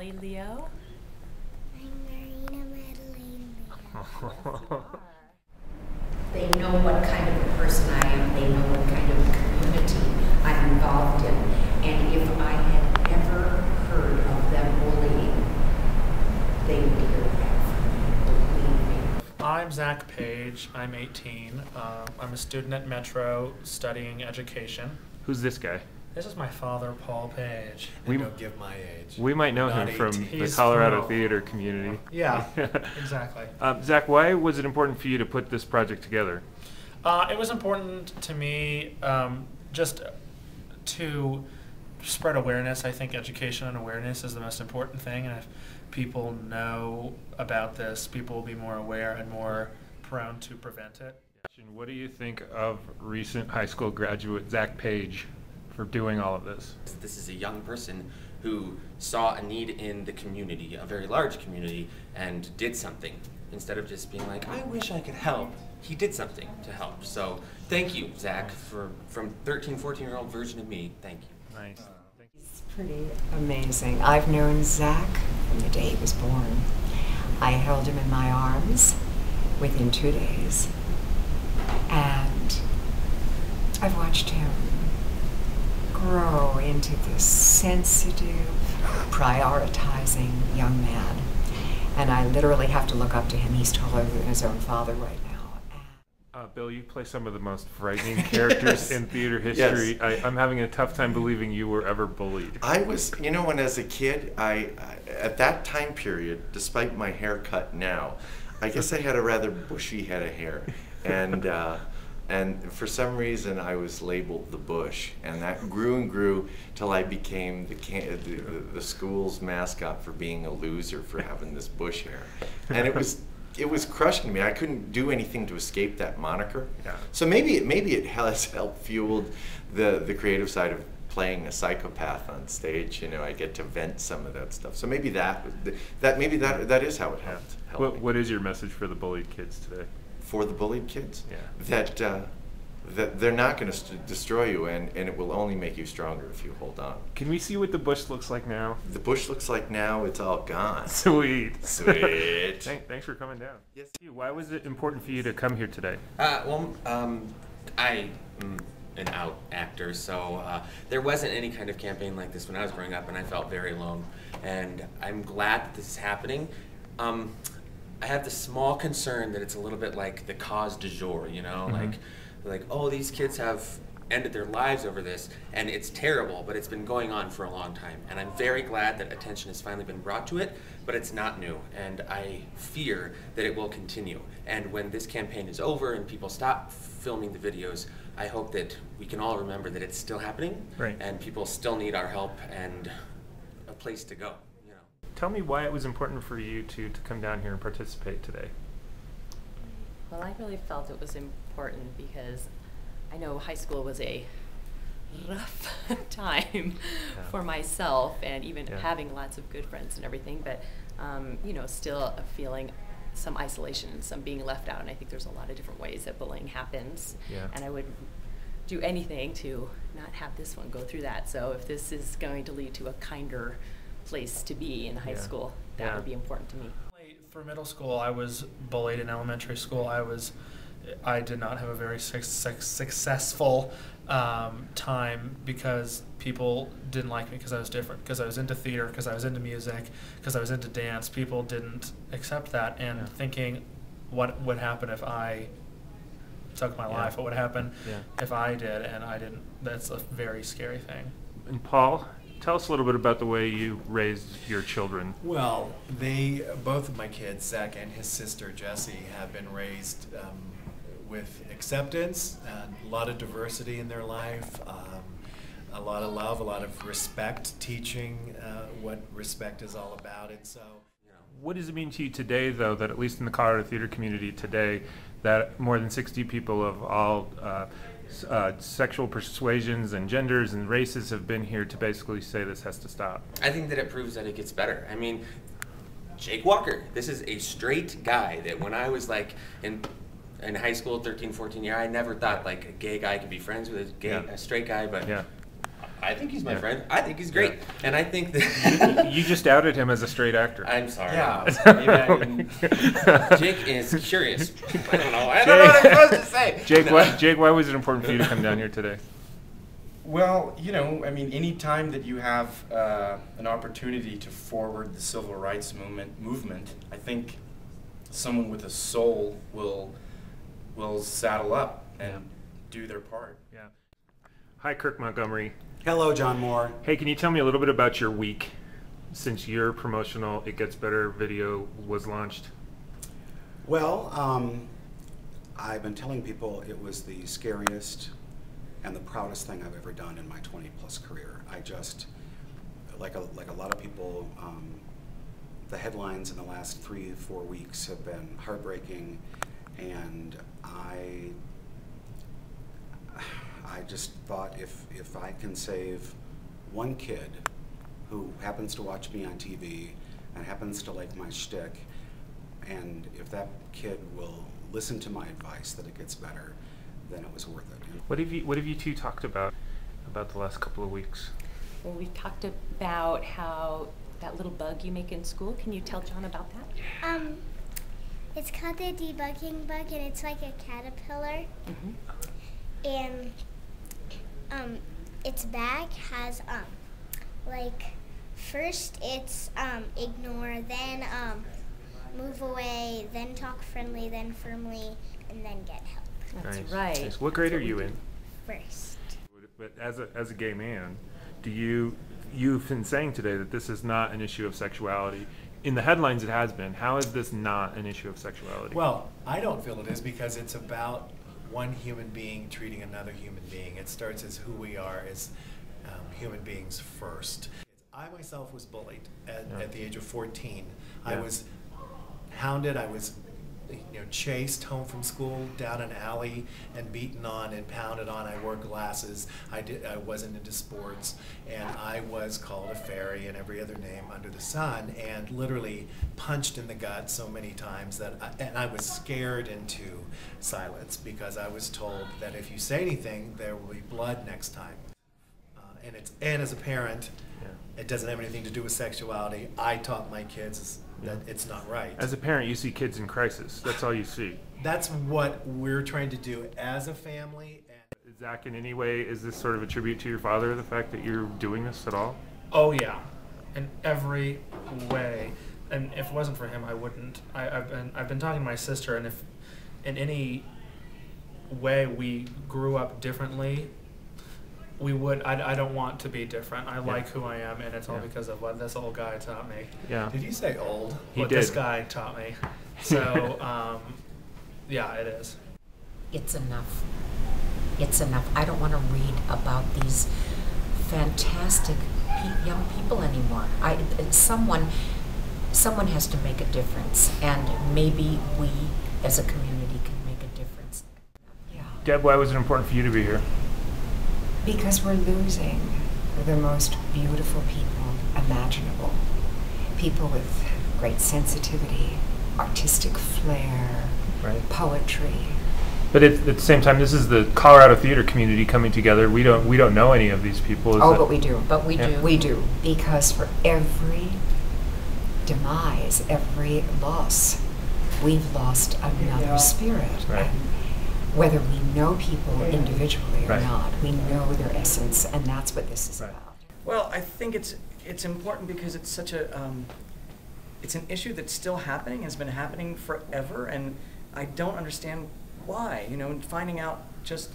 Molly Leo. I'm Marina Madeline Leo. They know what kind of a person I am. They know what kind of community I'm involved in. And if I had ever heard of them bullying, they would hear that from me, believe me. I'm Zach Page. I'm 18. I'm a student at Metro studying education. Who's this guy? This is my father, Paul Page. Don't give my age. We might know Not him from 18. the He's Colorado from- theater community. Yeah, exactly. Zach, why was it important for you to put this project together? It was important to me just to spread awareness. I think education and awareness is the most important thing, and if people know about this, people will be more aware and more prone to prevent it. What do you think of recent high school graduate Zach Page for doing all of this? This is a young person who saw a need in the community, a very large community, and did something. Instead of just being like, I wish I could help, he did something to help. So thank you, Zach, from 13, 14-year-old version of me, thank you. Nice. It's pretty amazing. I've known Zach from the day he was born. I held him in my arms within 2 days. And I've watched him grow into this sensitive, prioritizing young man. And I literally have to look up to him. He's taller than his own father right now. Bill, you play some of the most frightening characters in theater history. Yes. I'm having a tough time believing you were ever bullied. I was, when as a kid, I at that time period, despite my haircut now, I guess I had a rather bushy head of hair. And for some reason, I was labeled the Bush, and that grew and grew till I became the school's mascot for being a loser for having this bush hair, and it was crushing me. I couldn't do anything to escape that moniker. Yeah. So maybe it has helped fueled the creative side of playing a psychopath on stage. I get to vent some of that stuff. So maybe that is how it helped. What is your message for the bullied kids today? For the bullied kids, Yeah. that they're not going to destroy you, and it will only make you stronger if you hold on. Can we see what the bush looks like now? The bush looks like now it's all gone. Sweet. Sweet. Thanks for coming down. Yes. Why was it important for you to come here today? I am an out actor, so there wasn't any kind of campaign like this when I was growing up, and I felt very alone. And I'm glad that this is happening. I have the small concern that it's a little bit like the cause du jour, like, oh, these kids have ended their lives over this, and it's terrible, but it's been going on for a long time. And I'm very glad that attention has finally been brought to it, but it's not new, and I fear that it will continue. And when this campaign is over and people stop filming the videos, I hope that we can all remember that it's still happening, Right. and people still need our help and a place to go. Tell me why it was important for you to come down here and participate today. Well, I really felt it was important because I know high school was a rough time for myself, and even having lots of good friends and everything, but still feeling some isolation and some being left out. And I think there's a lot of different ways that bullying happens, and I would do anything to not have this one go through that. So if this is going to lead to a kinder place to be in high school, that would be important to me. For middle school, I was bullied. In elementary school, I did not have a very successful time because people didn't like me because I was different, because I was into theater, because I was into music, because I was into dance. People didn't accept that, and thinking, what would happen if I took my life? What would happen if I did and I didn't? That's a very scary thing. And Paul, tell us a little bit about the way you raised your children. Well, both of my kids, Zach and his sister Jessie, have been raised with acceptance and a lot of diversity in their life, a lot of love, a lot of respect, teaching what respect is all about. And so, what does it mean to you today, though, that at least in the Colorado theater community today, that more than 60 people of all sexual persuasions and genders and races have been here to basically say this has to stop? I think that it proves that it gets better. I mean, Jake Walker, this is a straight guy that when I was like in high school, 13, 14 year, I never thought like a gay guy could be friends with a straight guy, but I think he's my friend. I think he's great. Yeah. And I think that... You just outed him as a straight actor. I'm sorry. Yeah. Maybe I didn't. Jake is curious. I don't know what I'm supposed to say. Jake, why was it important for you to come down here today? Well, you know, I mean, any time that you have an opportunity to forward the civil rights movement, I think someone with a soul will saddle up and do their part. Yeah. Hi, Kirk Montgomery. Hello, John Moore. Hey, can you tell me a little bit about your week since your promotional It Gets Better video was launched? Well, I've been telling people it was the scariest and the proudest thing I've ever done in my 20-plus career. I just, like a lot of people, the headlines in the last 3-4 weeks have been heartbreaking, and I just thought if I can save one kid who happens to watch me on TV and happens to like my shtick, and if that kid will listen to my advice that it gets better, then it was worth it. What have you two talked about the last couple of weeks? Well, we talked about how that little bug you make in school. Can you tell John about that? It's called the debugging bug, and it's like a caterpillar. And its bag has like first it's ignore, then move away, then talk friendly, then firmly, and then get help. That's Nice. right. Nice. What grade are you in? First. But as a gay man, you've been saying today that this is not an issue of sexuality. In the headlines it has been. How is this not an issue of sexuality? Well, I don't feel it is, because it's about one human being treating another human being. It starts as who we are as human beings first. I myself was bullied at the age of 14. I was hounded. I was chased home from school down an alley and beaten on and pounded on. I wore glasses. I wasn't into sports, and I was called a fairy and every other name under the sun, and literally punched in the gut so many times that I was scared into silence, because I was told that if you say anything, there will be blood next time. And as a parent, it doesn't have anything to do with sexuality. I taught my kids that it's not right. As a parent, you see kids in crisis. That's all you see. That's what we're trying to do as a family. Zach, in any way, is this sort of a tribute to your father, the fact that you're doing this at all? Oh yeah, in every way. And if it wasn't for him, I wouldn't. I've been talking to my sister, and if in any way we grew up differently, we would. I don't want to be different. I like who I am, and it's all because of what this old guy taught me. Yeah. Did you say old? He what did. This guy taught me. So, yeah, it is. It's enough. It's enough. I don't want to read about these fantastic young people anymore. Someone has to make a difference, and maybe we as a community can make a difference. Yeah. Deb, why was it important for you to be here? Because we're losing the most beautiful people imaginable. People with great sensitivity, artistic flair, poetry. But at the same time, this is the Colorado theater community coming together. We don't know any of these people. But we do. But we do. We do. Because for every demise, every loss, we've lost another spirit. Right. Whether we know people individually or not, we know their essence, and that's what this is about. Well, I think it's important because it's such a it's an issue that's still happening, has been happening forever, and I don't understand why. Finding out just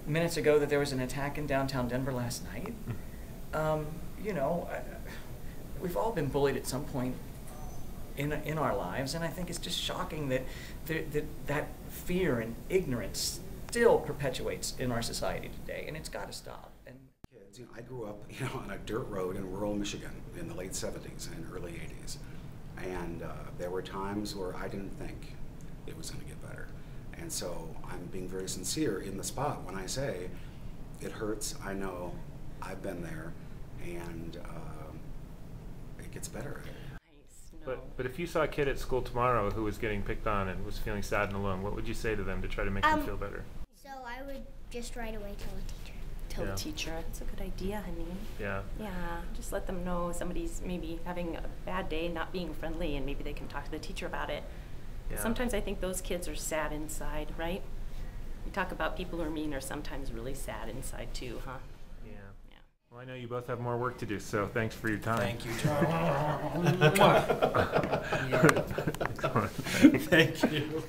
minutes ago that there was an attack in downtown Denver last night. We've all been bullied at some point in our lives, and I think it's just shocking that that fear and ignorance still perpetuates in our society today, and it's got to stop. And kids, I grew up, on a dirt road in rural Michigan in the late 70s and early 80s, and there were times where I didn't think it was going to get better, and so I'm being very sincere in the spot when I say it hurts. I know, I've been there, and it gets better. But if you saw a kid at school tomorrow who was getting picked on and was feeling sad and alone, what would you say to them to try to make them feel better? So I would just right away tell the teacher, it's a good idea, honey. Yeah. Yeah, just let them know somebody's maybe having a bad day, not being friendly, and maybe they can talk to the teacher about it. Yeah. Sometimes I think those kids are sad inside, right? We talk about people who are mean are sometimes really sad inside too, huh? Yeah. Well, I know you both have more work to do, so thanks for your time. Thank you, George. Thank you. Thank you.